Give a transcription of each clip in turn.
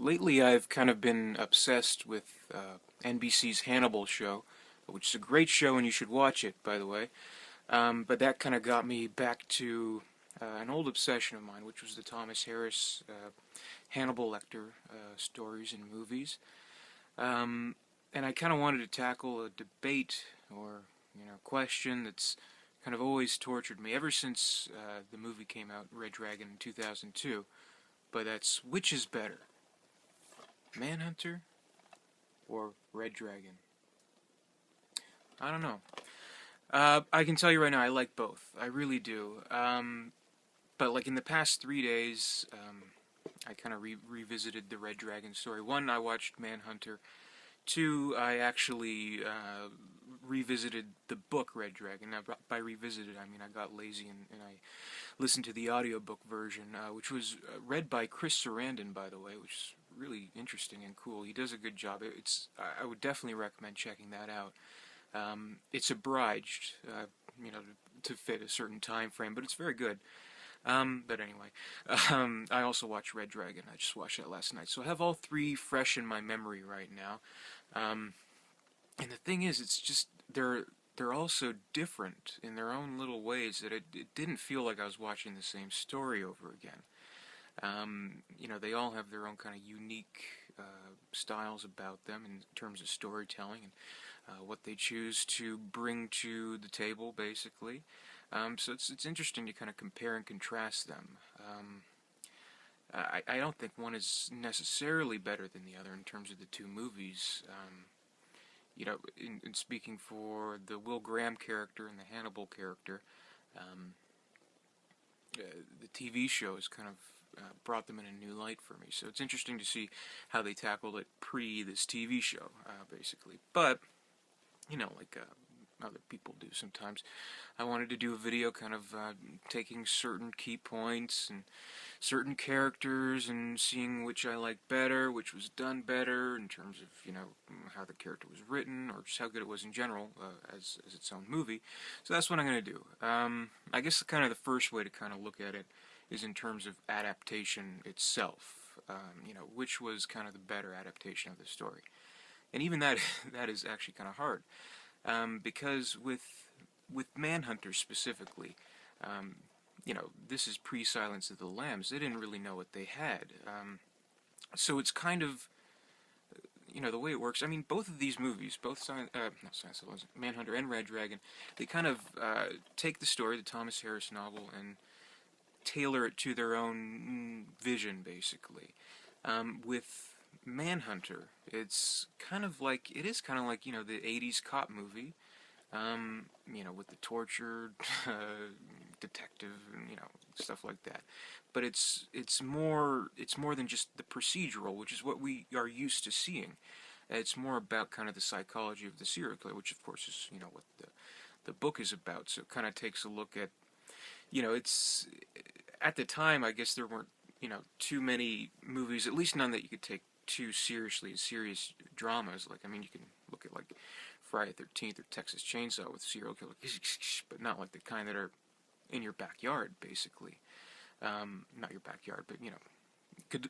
Lately, I've kind of been obsessed with NBC's Hannibal show, which is a great show and you should watch it, by the way. But that kind of got me back to an old obsession of mine, which was the Thomas Harris Hannibal Lecter stories and movies. And I kind of wanted to tackle a debate or question that's kind of always tortured me ever since the movie came out, Red Dragon, in 2002. But that's which is better, Manhunter or Red Dragon? I don't know. I can tell you right now, I like both. I really do. But like in the past 3 days, I kind of revisited the Red Dragon story. One, I watched Manhunter. Two, I actually revisited the book Red Dragon. Now, by revisited, I mean I got lazy and I listened to the audiobook version, which was read by Chris Sarandon, by the way, which is really interesting and cool. He does a good job. I would definitely recommend checking that out. It's abridged, to fit a certain time frame, but it's very good. But anyway, I also watched Red Dragon. I just watched that last night, so I have all three fresh in my memory right now. And the thing is, it's just they're all so different in their own little ways that it didn't feel like I was watching the same story over again. They all have their own kind of unique styles about them in terms of storytelling and what they choose to bring to the table, basically. So it's interesting to kind of compare and contrast them. I don't think one is necessarily better than the other in terms of the two movies. In speaking for the Will Graham character and the Hannibal character, the TV show has kind of brought them in a new light for me. So it's interesting to see how they tackled it pre this TV show, basically. But, like other people do sometimes, I wanted to do a video kind of taking certain key points and certain characters and seeing which I like better, which was done better in terms of, how the character was written or just how good it was in general as its own movie. So that's what I'm going to do. I guess kind of the first way to kind of look at it is in terms of adaptation itself. Which was kind of the better adaptation of the story. And even that that is actually kind of hard. Because with Manhunter specifically, this is pre-Silence of the Lambs. They didn't really know what they had. So it's kind of, the way it works. I mean, both of these movies, both Manhunter and Red Dragon, they kind of take the story, the Thomas Harris novel, and tailor it to their own vision, basically. With Manhunter, it is kind of like, the 80s cop movie, with the tortured detective and, stuff like that. But it's more than just the procedural, which is what we are used to seeing. It's more about kind of the psychology of the serial killer, which of course is, what the book is about. So it kind of takes a look at, it's, at the time, I guess there weren't, too many movies, at least none that you could take too seriously, serious dramas. Like, I mean, you can look at like Friday the 13th or Texas Chainsaw with serial killers, but not like the kind that are in your backyard, basically. Not your backyard, but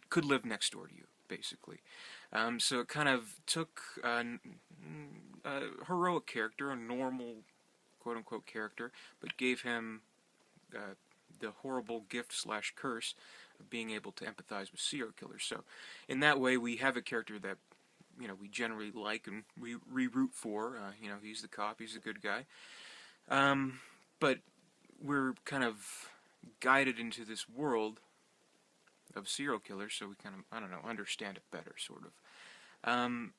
could live next door to you, basically. So it kind of took a heroic character, a normal quote unquote character, but gave him the horrible gift/curse of being able to empathize with serial killers. So in that way, we have a character that we generally like and we root for. He's the cop, he's the good guy. But we're kind of guided into this world of serial killers, so we kind of, understand it better, sort of. And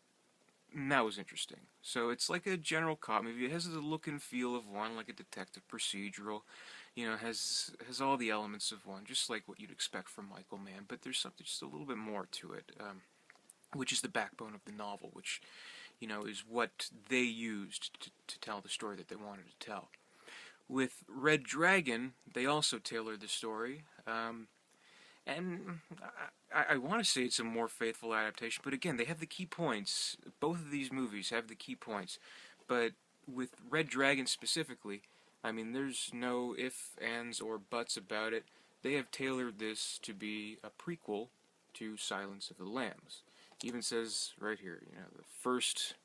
that was interesting. So it's like a general cop movie. It has the look and feel of one, like a detective procedural. Has all the elements of one, just like what you'd expect from Michael Mann. But there's something just a little bit more to it, which is the backbone of the novel, which, is what they used to tell the story that they wanted to tell. With Red Dragon, they also tailored the story, and I want to say it's a more faithful adaptation, but again, they have the key points. Both of these movies have the key points, but with Red Dragon specifically, I mean, there's no ifs, ands, or buts about it. They have tailored this to be a prequel to Silence of the Lambs. He even says right here, the first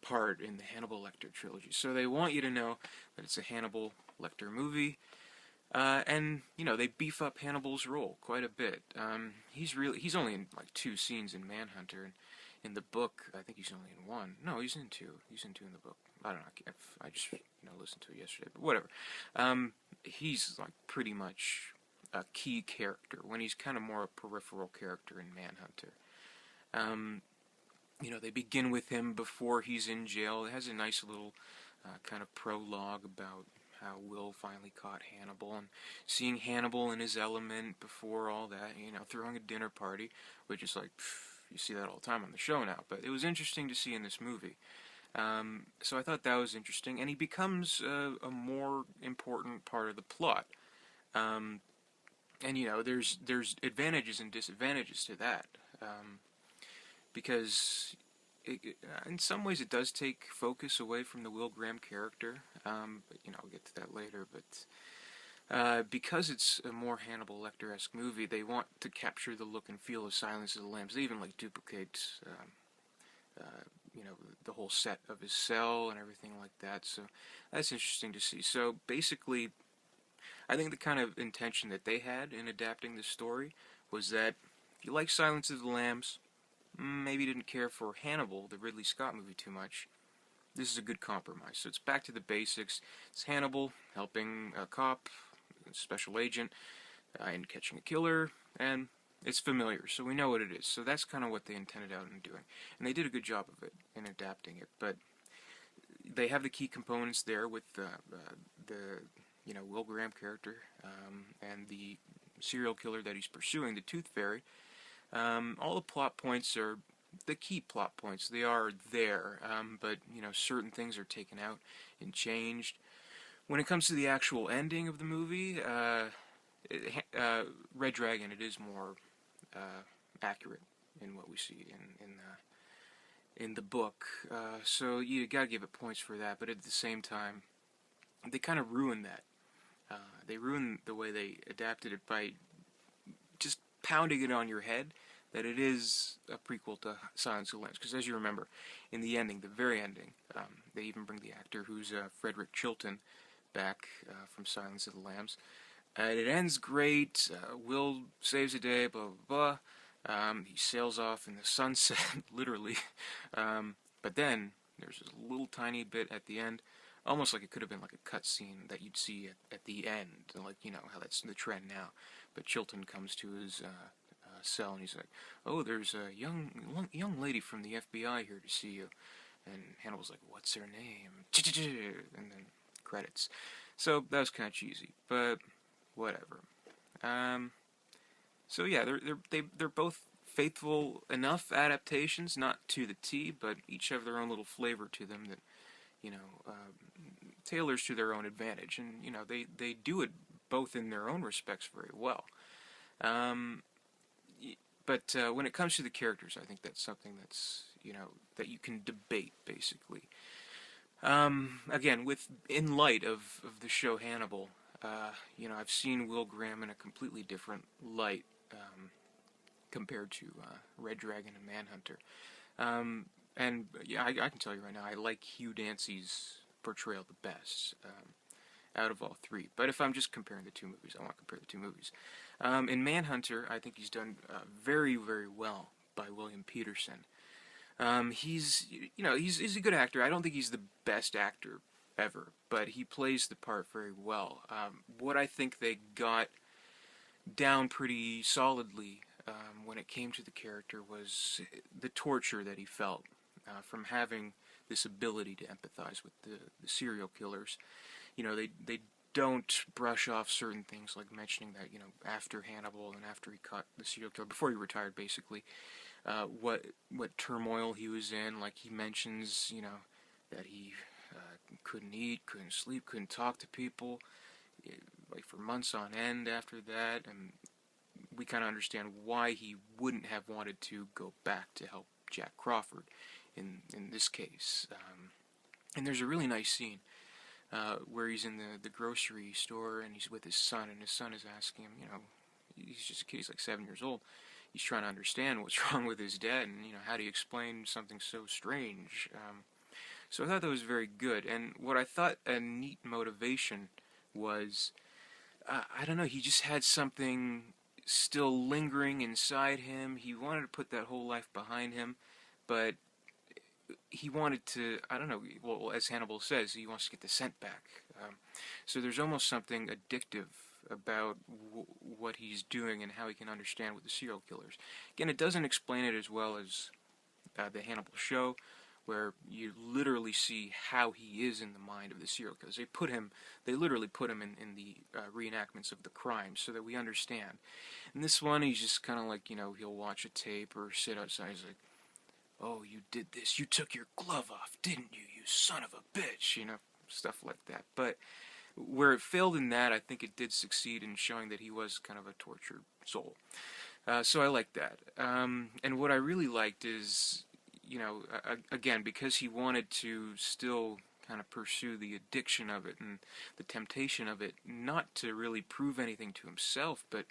part in the Hannibal Lecter trilogy. So they want you to know that it's a Hannibal Lecter movie. And they beef up Hannibal's role quite a bit. He's only in like 2 scenes in Manhunter, and in the book I think he's only in 1. No, he's in 2. He's in 2 in the book. I don't know. I just listened to it yesterday, but whatever. He's like pretty much a key character when he's kind of more a peripheral character in Manhunter. They begin with him before he's in jail. It has a nice little kind of prologue about how Will finally caught Hannibal, and seeing Hannibal in his element before all that, throwing a dinner party, which is like, you see that all the time on the show now, but it was interesting to see in this movie. So I thought that was interesting, and he becomes a more important part of the plot. And there's advantages and disadvantages to that, because in some ways it does take focus away from the Will Graham character, but I'll get to that later. But because it's a more Hannibal Lecter-esque movie, they want to capture the look and feel of Silence of the Lambs. They even duplicate the whole set of his cell and everything like that, so that's interesting to see. So basically, I think the kind of intention that they had in adapting this story was that if you like Silence of the Lambs, maybe didn't care for Hannibal, the Ridley Scott movie, too much, this is a good compromise. So it's back to the basics. It's Hannibal helping a cop, a special agent, in catching a killer, and it's familiar, so we know what it is. So that's kind of what they intended out in doing. And they did a good job of it in adapting it. But they have the key components there with the Will Graham character, and the serial killer that he's pursuing, the Tooth Fairy. All the plot points are the key plot points. They are there, but certain things are taken out and changed. When it comes to the actual ending of the movie, Red Dragon, it is more accurate in what we see in the book. So you gotta give it points for that. But at the same time, they kind of ruined that. They ruined the way they adapted it by just pounding it on your head that it is a prequel to Silence of the Lambs. Because as you remember, in the ending, the very ending, they even bring the actor who's Frederick Chilton back from Silence of the Lambs. It ends great. Will saves the day, blah, blah, blah. He sails off in the sunset, literally. But then, there's this little tiny bit at the end, almost like it could have been like a cutscene that you'd see at the end, like, how that's the trend now. But Chilton comes to his cell, and he's like, "Oh, there's a young lady from the FBI here to see you." And Hannibal's like, "What's her name?" And then credits. So that was kind of cheesy, but whatever. So yeah, they're both faithful enough adaptations, not to the T, but each have their own little flavor to them that tailors to their own advantage, and they do it both in their own respects very well. But when it comes to the characters, I think that's something that's that you can debate basically. Again, in light of the show Hannibal, I've seen Will Graham in a completely different light compared to Red Dragon and Manhunter. And yeah, I can tell you right now, I like Hugh Dancy's portrayal the best out of all 3. But if I'm just comparing the 2 movies, I want to compare the 2 movies. In Manhunter, I think he's done very, very well by William Peterson. He's a good actor. I don't think he's the best actor ever, but he plays the part very well. What I think they got down pretty solidly when it came to the character was the torture that he felt from having this ability to empathize with the serial killers. They don't brush off certain things, like mentioning that, after Hannibal and after he caught the serial killer, before he retired, basically, what turmoil he was in. Like, he mentions, that he couldn't eat, couldn't sleep, couldn't talk to people, like, for months on end after that, and we kind of understand why he wouldn't have wanted to go back to help Jack Crawford in this case. And there's a really nice scene where he's in the grocery store and he's with his son, and his son is asking him, he's just a kid. He's like 7 years old. He's trying to understand what's wrong with his dad, and how do you explain something so strange? So I thought that was very good. And what I thought a neat motivation was, I don't know, he just had something still lingering inside him. He wanted to put that whole life behind him, but he wanted to, I don't know, well, as Hannibal says, he wants to get the scent back. So there's almost something addictive about what he's doing and how he can understand with the serial killers. Again, it doesn't explain it as well as the Hannibal show, where you literally see how he is in the mind of the serial killers. They literally put him in the reenactments of the crime so that we understand. In this one, he's just kind of like, he'll watch a tape or sit outside. He's like, oh, you did this. You took your glove off, didn't you, you son of a bitch? Stuff like that. But where it failed in that, I think it did succeed in showing that he was kind of a tortured soul. So I like that. And what I really liked is, again, because he wanted to still kind of pursue the addiction of it and the temptation of it, not to really prove anything to himself, but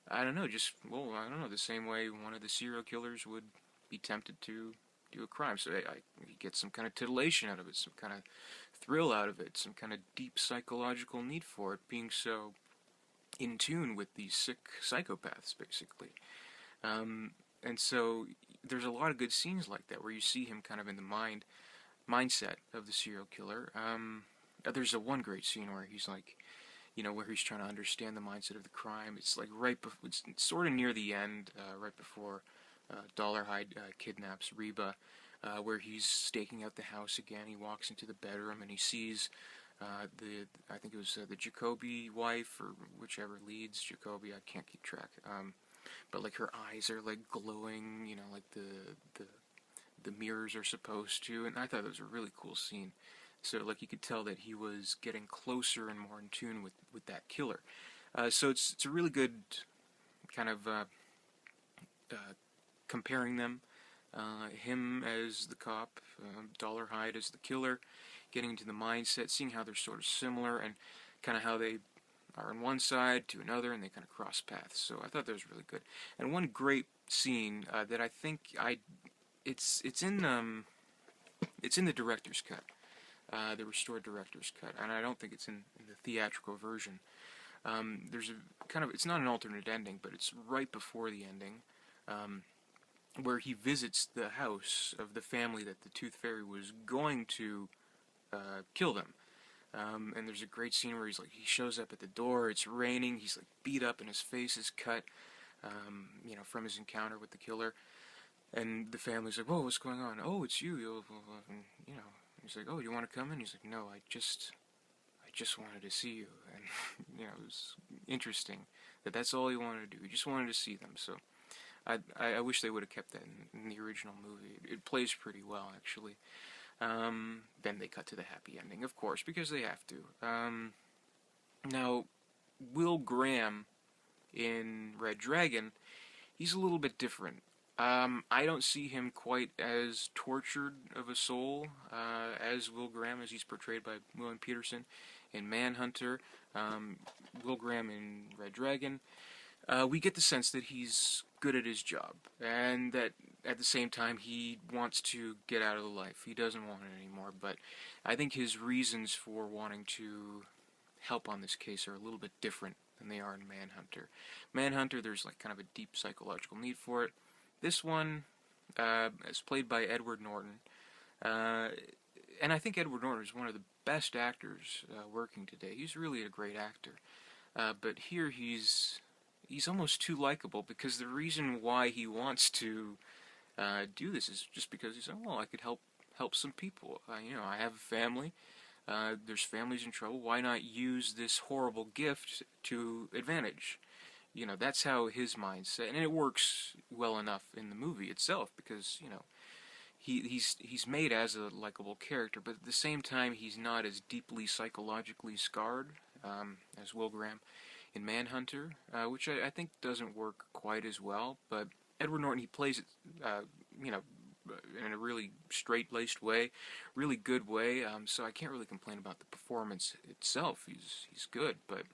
I don't know, the same way one of the serial killers would be tempted to do a crime. So he gets some kind of titillation out of it, some kind of thrill out of it, some kind of deep psychological need for it, being so in tune with these sick psychopaths, basically. And so there's a lot of good scenes like that where you see him kind of in the mindset of the serial killer. There's one great scene where he's like, where he's trying to understand the mindset of the crime. It's like it's sort of near the end, right before Dollarhide kidnaps Reba, where he's staking out the house again. He walks into the bedroom and he sees I think it was the Jacoby wife, or whichever leads Jacoby, I can't keep track. But like her eyes are like glowing, like the mirrors are supposed to, and I thought it was a really cool scene. So like you could tell that he was getting closer and more in tune with that killer. So it's a really good kind of comparing them. Him as the cop, Dollarhide as the killer, getting into the mindset, seeing how they're sort of similar, and kind of how they are on one side to another, and they kind of cross paths. So I thought that was really good. And one great scene that I think it's in the director's cut, the restored director's cut, and I don't think it's in the theatrical version. There's it's not an alternate ending, but it's right before the ending, where he visits the house of the family that the Tooth Fairy was going to kill them. And there's a great scene where he shows up at the door, it's raining, he's like beat up and his face is cut, from his encounter with the killer. And the family's like, whoa, what's going on? Oh, it's you. And, he's like, oh, you want to come in? He's like, no, I just wanted to see you. And, it was interesting that's all he wanted to do. He just wanted to see them. So I wish they would have kept that in the original movie. It plays pretty well, actually. Then they cut to the happy ending, of course, because they have to. Now, Will Graham in Red Dragon, he's a little bit different. I don't see him quite as tortured of a soul as Will Graham, as he's portrayed by William Peterson in Manhunter. Will Graham in Red Dragon, we get the sense that he's good at his job, and that at the same time he wants to get out of the life. He doesn't want it anymore, but I think his reasons for wanting to help on this case are a little bit different than they are in Manhunter. Manhunter, there's kind of a deep psychological need for it. This one is played by Edward Norton, and I think Edward Norton is one of the best actors working today. He's really a great actor, but here he's almost too likable, because the reason why he wants to do this is just because he's like, well, I could help some people. I have a family. There's families in trouble. Why not use this horrible gift to advantage? That's how his mindset, and it works well enough in the movie itself, because he's made as a likable character, but at the same time he's not as deeply psychologically scarred as Will Graham in Manhunter, which I think doesn't work quite as well. But Edward Norton, he plays it, in a really straight-laced way, really good way. So I can't really complain about the performance itself. He's good, but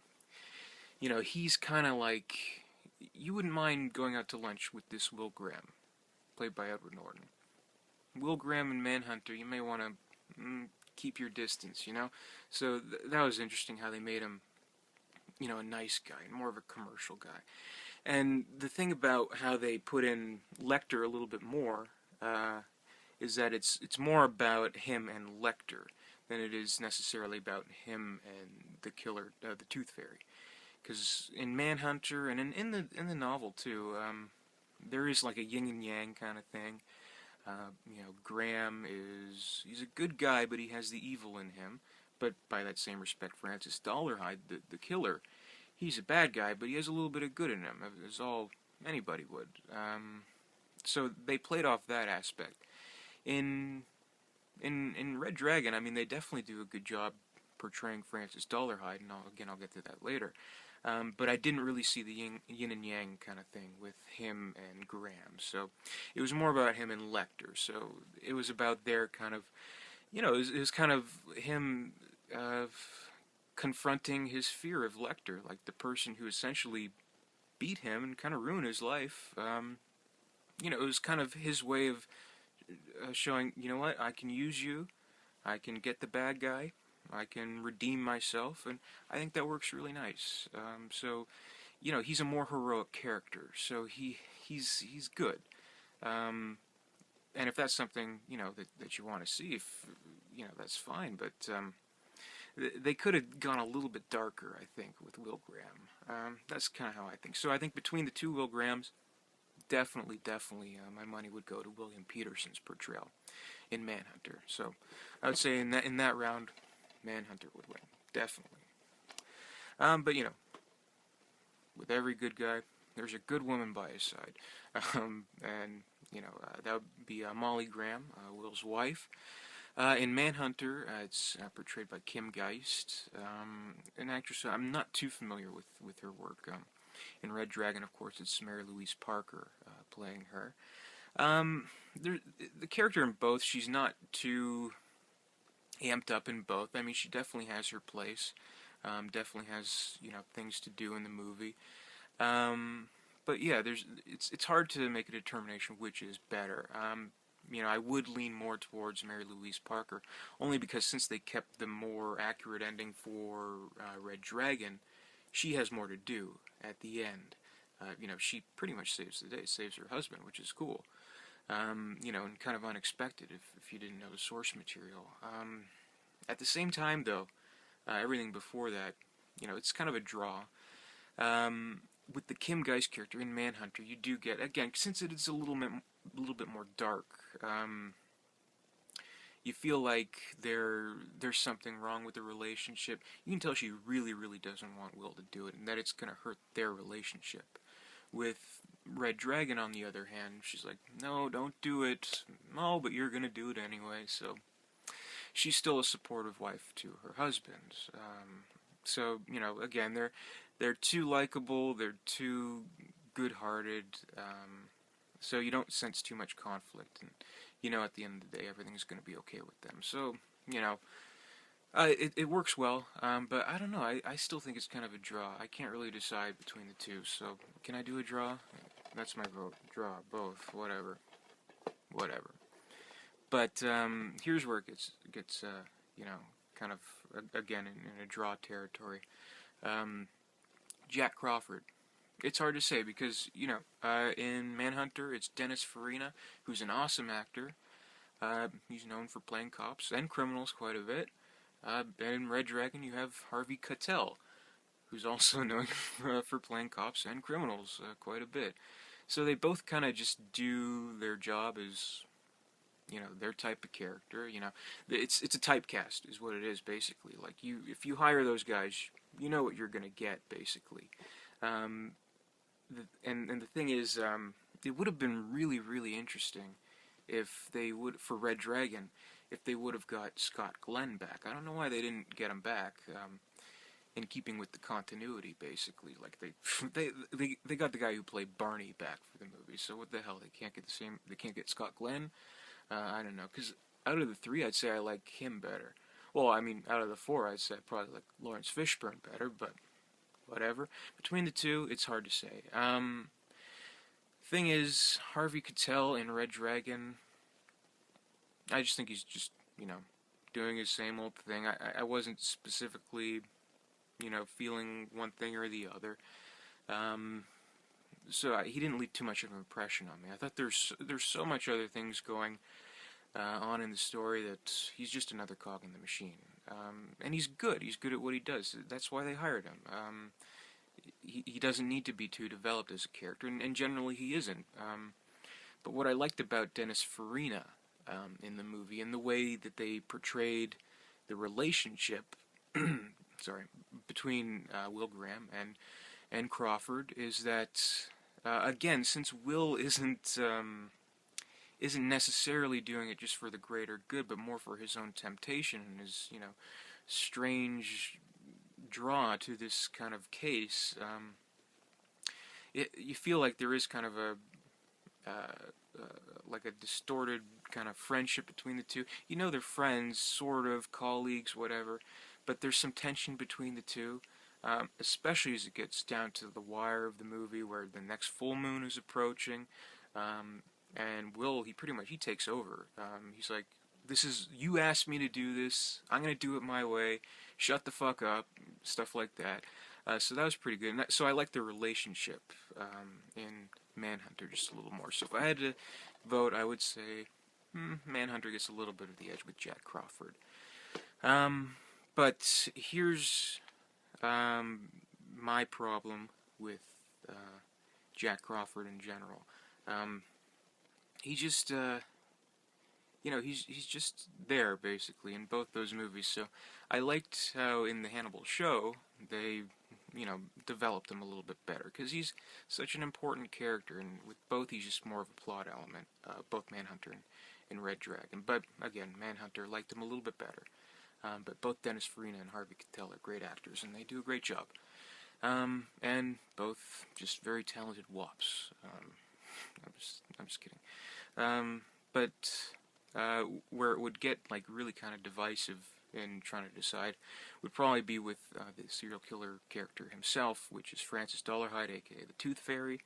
he's kind of like, you wouldn't mind going out to lunch with this Will Graham, played by Edward Norton. Will Graham and Manhunter, you may want to keep your distance, you know? So that was interesting how they made him, you know, a nice guy, more of a commercial guy. And the thing about how they put in Lecter a little bit more is that it's more about him and Lecter than it is necessarily about him and the killer, the Tooth Fairy. Because in Manhunter and in the novel too, there is like a yin and yang kind of thing. You know, Graham he's a good guy, but he has the evil in him. But by that same respect, Francis Dollarhide, the killer, he's a bad guy, but he has a little bit of good in him, as all anybody would. So they played off that aspect. In Red Dragon, I mean, they definitely do a good job portraying Francis Dollarhide, and I'll get to that later. But I didn't really see the yin and yang kind of thing with him and Graham. So it was more about him and Lecter. So it was about their kind of, you know, it was kind of him confronting his fear of Lecter, like the person who essentially beat him and kind of ruined his life. You know, it was kind of his way of showing, you know what, I can use you, I can get the bad guy, I can redeem myself, and I think that works really nice. So, you know, he's a more heroic character, so he's good. And if that's something, you know, that you want to see, if you know, that's fine. But they could have gone a little bit darker, I think, with Will Graham. That's kind of how I think. So I think between the two Will Grahams, definitely, my money would go to William Peterson's portrayal in Manhunter. So I would say in that round, Manhunter would win, definitely. But you know, with every good guy, there's a good woman by his side, and you know that would be Molly Graham, Will's wife. In Manhunter, it's portrayed by Kim Geist, an actress I'm not too familiar with her work. In Red Dragon, of course, it's Mary Louise Parker playing her. The character in both, she's not too amped up in both. I mean, she definitely has her place. Definitely has, you know, things to do in the movie. But yeah, it's hard to make a determination which is better. You know, I would lean more towards Mary Louise Parker, only because since they kept the more accurate ending for Red Dragon, she has more to do at the end. You know, she pretty much saves the day, saves her husband, which is cool. You know, and kind of unexpected if you didn't know the source material. At the same time, though, everything before that, you know, it's kind of a draw. With the Kim Geist character in Manhunter, you do get, again, since it is a little bit more dark, you feel like there's something wrong with the relationship. You can tell she really, really doesn't want Will to do it, and that it's going to hurt their relationship. With Red Dragon, on the other hand, she's like, no, don't do it. No, but you're going to do it anyway. So she's still a supportive wife to her husband. So, you know, again, they're too likable, they're too good-hearted, so you don't sense too much conflict, and you know at the end of the day everything's going to be okay with them. So, you know, it works well, but I don't know, I still think it's kind of a draw. I can't really decide between the two, so can I do a draw? That's my vote. Draw, both, whatever. But here's where it gets you know, kind of, again, in a draw territory. Jack Crawford. It's hard to say because, you know, in Manhunter, it's Dennis Farina, who's an awesome actor. He's known for playing cops and criminals quite a bit. And in Red Dragon, you have Harvey Keitel, who's also known for playing cops and criminals quite a bit. So they both kind of just do their job as, you know, their type of character. You know, it's a typecast, is what it is basically. Like if you hire those guys, you know what you're gonna get basically. And the thing is, it would have been really, really interesting if they would, for Red Dragon, if they would have got Scott Glenn back. I don't know why they didn't get him back. In keeping with the continuity, basically, like they got the guy who played Barney back for the movie. So what the hell? They can't get Scott Glenn. I don't know, because out of the three, I'd say I like him better. Well, I mean, out of the four, I'd say I probably like Lawrence Fishburne better, but whatever. Between the two, it's hard to say. Thing is, Harvey Keitel in Red Dragon, I just think he's just, doing his same old thing. I wasn't specifically, feeling one thing or the other. So he didn't leave too much of an impression on me. I thought there's so much other things going on in the story that he's just another cog in the machine. And he's good. He's good at what he does. That's why they hired him. He doesn't need to be too developed as a character, and generally he isn't. But what I liked about Dennis Farina in the movie, and the way that they portrayed the relationship sorry, between Will Graham and Crawford, is that, again, since Will isn't necessarily doing it just for the greater good, but more for his own temptation and his, strange draw to this kind of case, you feel like there is kind of like a distorted kind of friendship between the two. They're friends, sort of, colleagues, whatever, but there's some tension between the two, especially as it gets down to the wire of the movie where the next full moon is approaching, and Will, he takes over. He's like, you asked me to do this, I'm going to do it my way, shut the fuck up, stuff like that. So that was pretty good. So I like the relationship in Manhunter just a little more. So if I had to vote, I would say Manhunter gets a little bit of the edge with Jack Crawford. But here's my problem with Jack Crawford in general. He just, he's just there, basically, in both those movies. So I liked how in the Hannibal show they, developed him a little bit better, because he's such an important character, and with both he's just more of a plot element, both Manhunter and Red Dragon. But again, Manhunter liked him a little bit better. But both Dennis Farina and Harvey Keitel are great actors, and they do a great job. And both just very talented wopps. I'm just kidding. But where it would get like really kind of divisive in trying to decide would probably be with the serial killer character himself, which is Francis Dollarhide, aka the Tooth Fairy.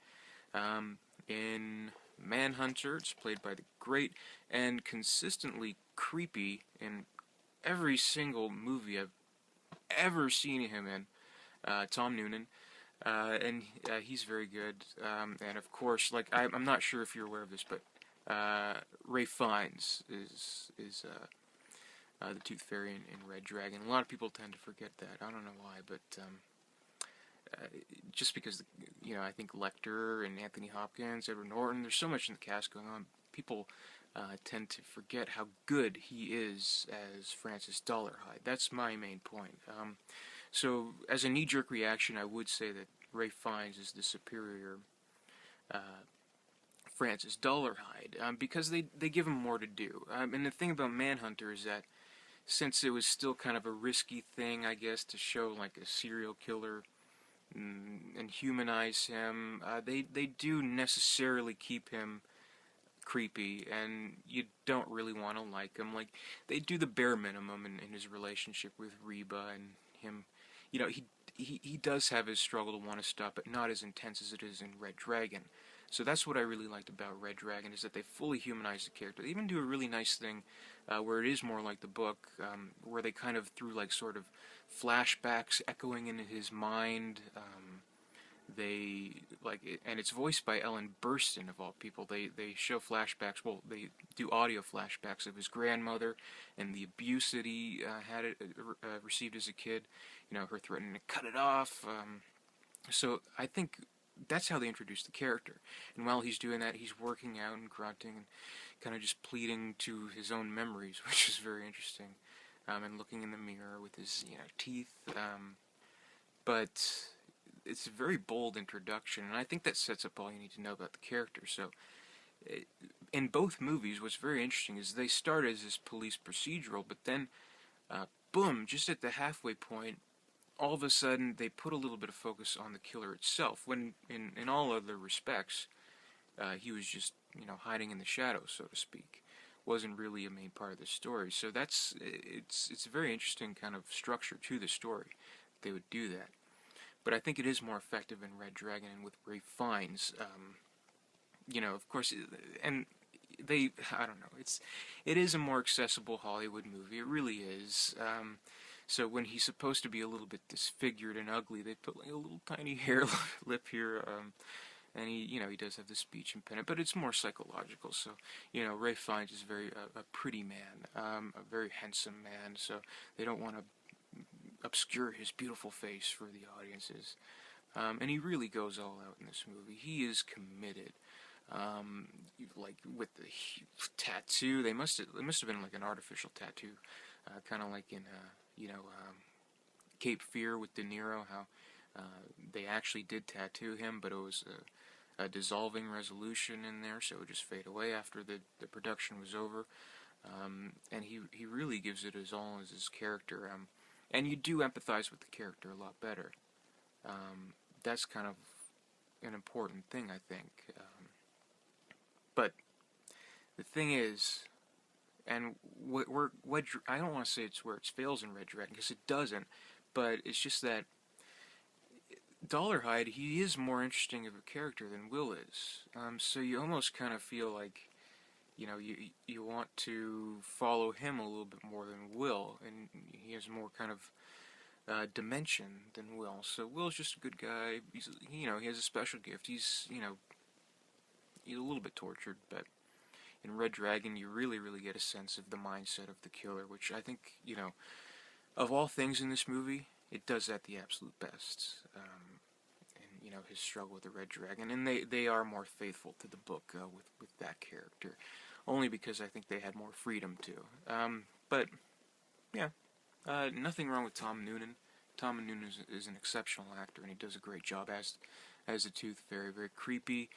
In Manhunter, it's played by the great and consistently creepy in every single movie I've ever seen him in, Tom Noonan. And he's very good. And of course, like, I'm not sure if you're aware of this, but Ralph Fiennes is the Tooth Fairy in Red Dragon. A lot of people tend to forget that. I don't know why, but just because, I think Lecter and Anthony Hopkins, Edward Norton, there's so much in the cast going on, people tend to forget how good he is as Francis Dollarhide. That's my main point. So, as a knee-jerk reaction, I would say that Ralph Fiennes is the superior Francis Dollarhide, because they give him more to do. And the thing about Manhunter is that since it was still kind of a risky thing, I guess, to show like a serial killer and humanize him, they do necessarily keep him creepy, and you don't really want to like him. Like, they do the bare minimum in his relationship with Reba, and him, he does have his struggle to want to stop, but not as intense as it is in Red Dragon. So that's what I really liked about Red Dragon, is that they fully humanize the character. They even do a really nice thing where it is more like the book, where they kind of, through like sort of flashbacks echoing into his mind, they, like, and it's voiced by Ellen Burstyn, of all people. They show flashbacks, well, they do audio flashbacks of his grandmother and the abuse that he received as a kid, her threatening to cut it off. So I think that's how they introduce the character. And while he's doing that, he's working out and grunting and kind of just pleading to his own memories, which is very interesting, and looking in the mirror with his teeth. But it's a very bold introduction, and I think that sets up all you need to know about the character. So in both movies, what's very interesting is they start as this police procedural, but then boom, just at the halfway point, all of a sudden they put a little bit of focus on the killer itself, when in all other respects he was just hiding in the shadows, so to speak. Wasn't really a main part of the story. So it's a very interesting kind of structure to the story. They would do that. but I think it is more effective in Red Dragon and with Ralph Fiennes. Of course, and I don't know, it is a more accessible Hollywood movie. It really is. So when he's supposed to be a little bit disfigured and ugly, they put like a little tiny hair lip here, and he does have the speech impediment, but it's more psychological. So, Ralph Fiennes is a pretty man, a very handsome man. So they don't want to obscure his beautiful face for the audiences. And he really goes all out in this movie. He is committed. Like with the tattoo, it must have been like an artificial tattoo, kind of like in Cape Fear with De Niro, how they actually did tattoo him, but it was a dissolving resolution in there, so it would just fade away after the production was over. And he really gives it his all as his character, and you do empathize with the character a lot better. That's kind of an important thing, I think. But the thing is, and what I don't want to say it's where it fails in Red Dragon, because it doesn't, but it's just that Dollarhide, he is more interesting of a character than Will is. So you almost kind of feel like, you want to follow him a little bit more than Will, and he has more kind of dimension than Will. So Will's just a good guy. He has a special gift. He's a little bit tortured, but in Red Dragon, you really, really get a sense of the mindset of the killer, which I think, of all things in this movie, it does that the absolute best. And his struggle with the Red Dragon, and they are more faithful to the book with that character, only because I think they had more freedom too. But yeah, nothing wrong with Tom Noonan. Tom Noonan is an exceptional actor, and he does a great job as a Tooth Fairy, very creepy.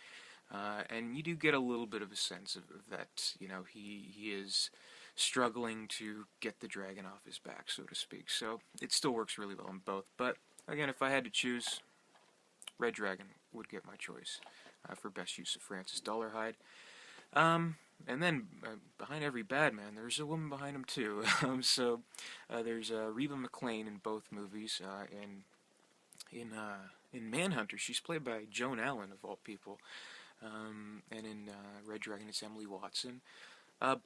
And you do get a little bit of a sense of that, he is struggling to get the dragon off his back, so to speak. So it still works really well in both. But again, if I had to choose, Red Dragon would get my choice for best use of Francis Dollarhide. And then behind every bad man, there's a woman behind him too. So there's Reba McClane in both movies. In Manhunter, she's played by Joan Allen of all people. And in Red Dragon, it's Emily Watson.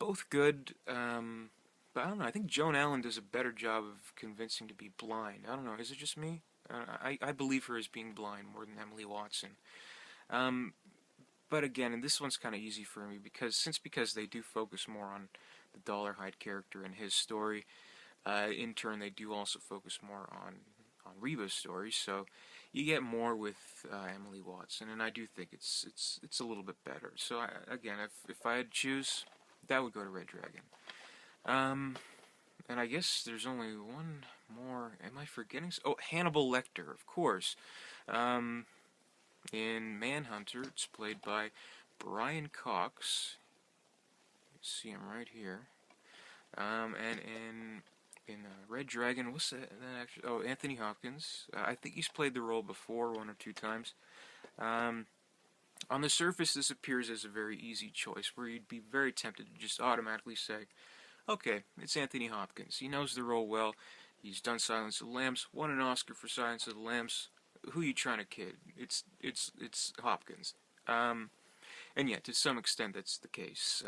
Both good, but I don't know, I think Joan Allen does a better job of convincing to be blind. I don't know, is it just me? I believe her as being blind more than Emily Watson. But again, and this one's kind of easy for me, because they do focus more on the Dollarhide character and his story. In turn, they do also focus more on Reba's story, so you get more with Emily Watson, and I do think it's a little bit better. So again, if I had to choose, that would go to Red Dragon. And I guess there's only one more. Am I forgetting? Oh, Hannibal Lecter, of course. In Manhunter, it's played by Brian Cox. You see him right here. And in Red Dragon, what's that actually? Oh, Anthony Hopkins. I think he's played the role before, 1 or 2 times. On the surface, this appears as a very easy choice, where you'd be very tempted to just automatically say, okay, it's Anthony Hopkins. He knows the role well. He's done Silence of the Lambs, won an Oscar for Silence of the Lambs. Who are you trying to kid? It's Hopkins. And yeah, to some extent that's the case.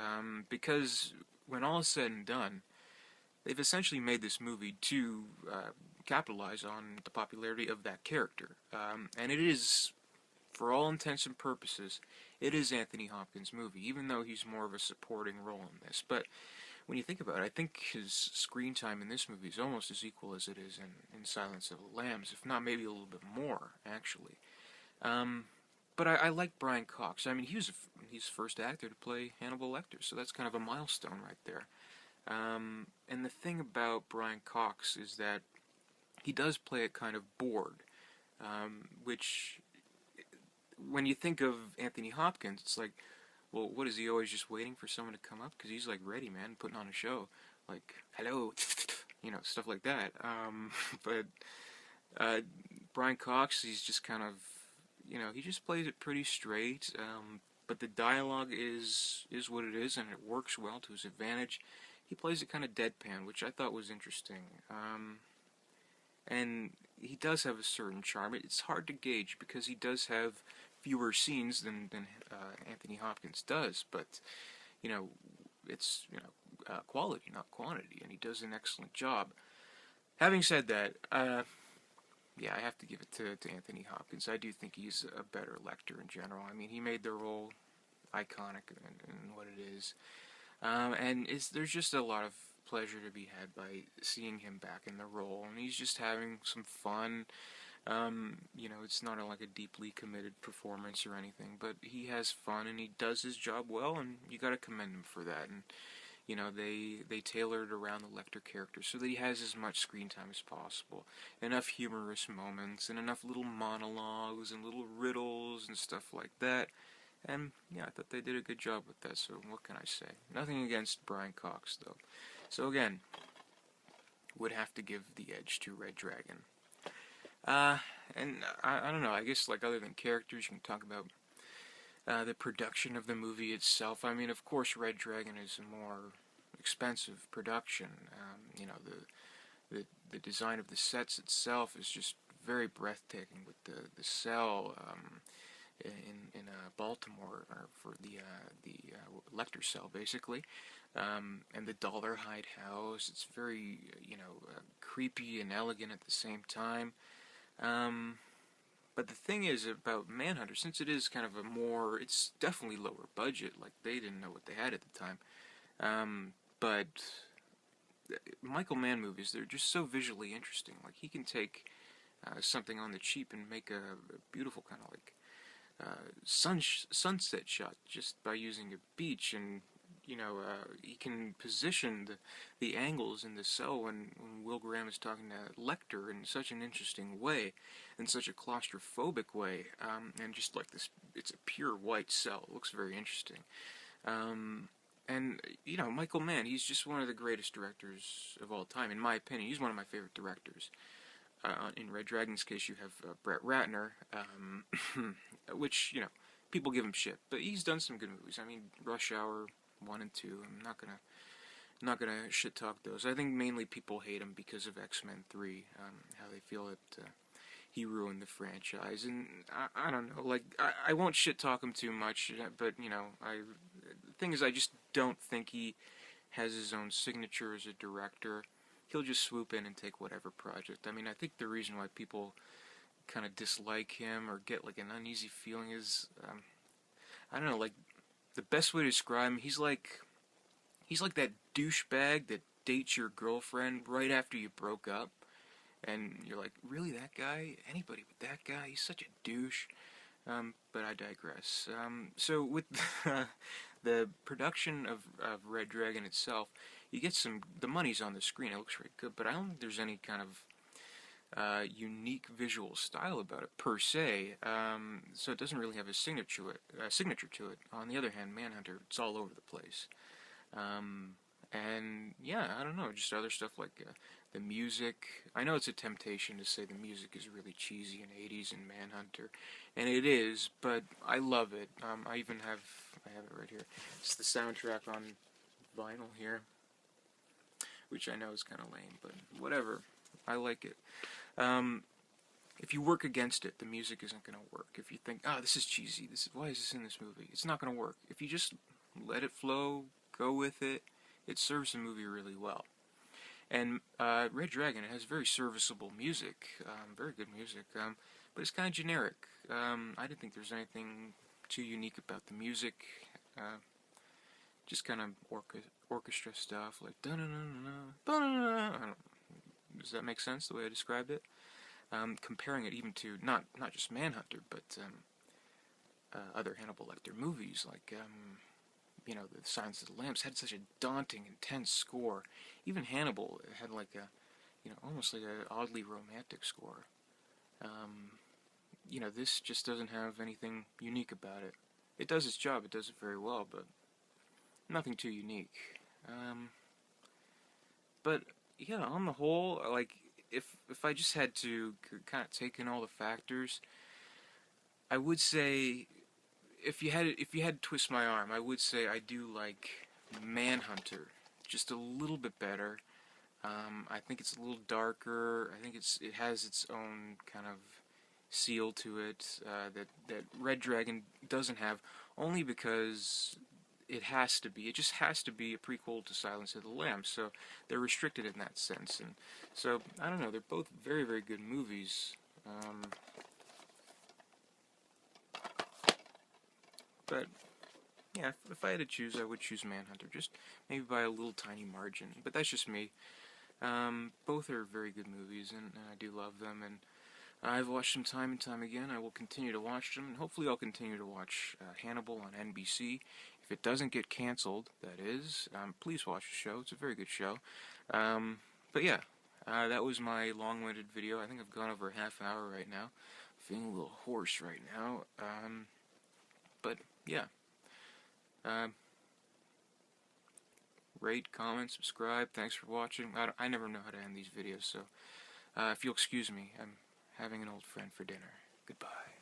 Because when all is said and done, they've essentially made this movie to capitalize on the popularity of that character. And it is, for all intents and purposes, it is Anthony Hopkins' movie, even though he's more of a supporting role in this. But when you think about it, I think his screen time in this movie is almost as equal as it is in Silence of the Lambs, if not maybe a little bit more, actually. But I like Brian Cox. I mean, he's the first actor to play Hannibal Lecter, so that's kind of a milestone right there. And the thing about Brian Cox is that he does play it kind of bored, which, when you think of Anthony Hopkins, it's like, well, what is he always just waiting for someone to come up? Because he's like ready, man, putting on a show, like, hello, stuff like that. But Brian Cox, he's just kind of, he just plays it pretty straight. But the dialogue is what it is, and it works well to his advantage. He plays it kind of deadpan, which I thought was interesting. and he does have a certain charm. It's hard to gauge because he does have fewer scenes than Anthony Hopkins does, but you know, it's quality, not quantity, and he does an excellent job. Having said that, yeah, I have to give it to Anthony Hopkins. I do think he's a better Lecter in general. I mean, he made the role iconic in what it is, and there's just a lot of pleasure to be had by seeing him back in the role, and he's just having some fun. It's not like a deeply committed performance or anything, but he has fun and he does his job well, and you got to commend him for that. And they tailored around the Lecter character so that he has as much screen time as possible, enough humorous moments, and enough little monologues and little riddles and stuff like that. And yeah, I thought they did a good job with that. So what can I say? Nothing against Brian Cox though. So again, would have to give the edge to Red Dragon. And I don't know, I guess, like, other than characters, you can talk about the production of the movie itself. I mean, of course, Red Dragon is a more expensive production. The design of the sets itself is just very breathtaking, with the cell in Baltimore, or for the Lecter cell, basically. And the Dollarhide house, it's very, creepy and elegant at the same time. But the thing is about Manhunter, since it is kind of it's definitely lower budget, like they didn't know what they had at the time. But Michael Mann movies, they're just so visually interesting. Like, he can take something on the cheap and make a beautiful kind of like sunset shot just by using a beach, and he can position the angles in the cell when Will Graham is talking to Lecter in such an interesting way, in such a claustrophobic way, and just like this, it's a pure white cell. It looks very interesting. And Michael Mann, he's just one of the greatest directors of all time, in my opinion. He's one of my favorite directors. In Red Dragon's case, you have Brett Ratner, which, people give him shit, but he's done some good movies. I mean, Rush Hour 1 and 2, I'm not gonna shit talk those. I think mainly people hate him because of X-Men 3, how they feel that he ruined the franchise, and I don't know, like, I won't shit talk him too much, but the thing is, I just don't think he has his own signature as a director. He'll just swoop in and take whatever project. I mean, I think the reason why people kind of dislike him or get like an uneasy feeling is, I don't know, like, the best way to describe him, he's like that douchebag that dates your girlfriend right after you broke up, and you're like, really, that guy? Anybody but that guy? He's such a douche. But I digress. So with the production of Red Dragon itself, you get the money's on the screen, it looks very good, but I don't think there's any kind of unique visual style about it per se, so it doesn't really have a signature to it. On the other hand, Manhunter, it's all over the place. And yeah, I don't know, just other stuff like the music. I know it's a temptation to say the music is really cheesy and 80s in Manhunter, and it is, but I love it. I have it right here. It's the soundtrack on vinyl here, which I know is kind of lame, but whatever. I like it. If you work against it, the music isn't going to work. If you think, this is cheesy, why is this in this movie? It's not going to work. If you just let it flow, go with it, it serves the movie really well. And Red Dragon, it has very serviceable music, very good music, but it's kind of generic. I didn't think there's anything too unique about the music. Just kind of orchestra stuff, like da-na-na-na-na. Does that make sense, the way I described it? Comparing it even to not just Manhunter, but other Hannibal Lecter movies, like The Silence of the Lambs had such a daunting, intense score. Even Hannibal had like a, almost like an oddly romantic score. This just doesn't have anything unique about it. It does its job, it does it very well, but nothing too unique. But yeah, on the whole, like, if I just had to kind of take in all the factors, I would say, if you had to twist my arm, I would say I do like Manhunter just a little bit better. I think it's a little darker. I think it has its own kind of seal to it that Red Dragon doesn't have, only because it has to be. It just has to be a prequel to Silence of the Lambs, so they're restricted in that sense. And so I don't know. They're both very, very good movies. But yeah, if I had to choose, I would choose Manhunter, just maybe by a little tiny margin. But that's just me. Both are very good movies, and I do love them, and I've watched them time and time again. I will continue to watch them, and hopefully I'll continue to watch Hannibal on NBC. If it doesn't get canceled, that is, please watch the show. It's a very good show. But yeah, that was my long-winded video. I think I've gone over a half hour right now. Feeling a little hoarse right now. But yeah. Rate, comment, subscribe. Thanks for watching. I never know how to end these videos, so if you'll excuse me, I'm having an old friend for dinner. Goodbye.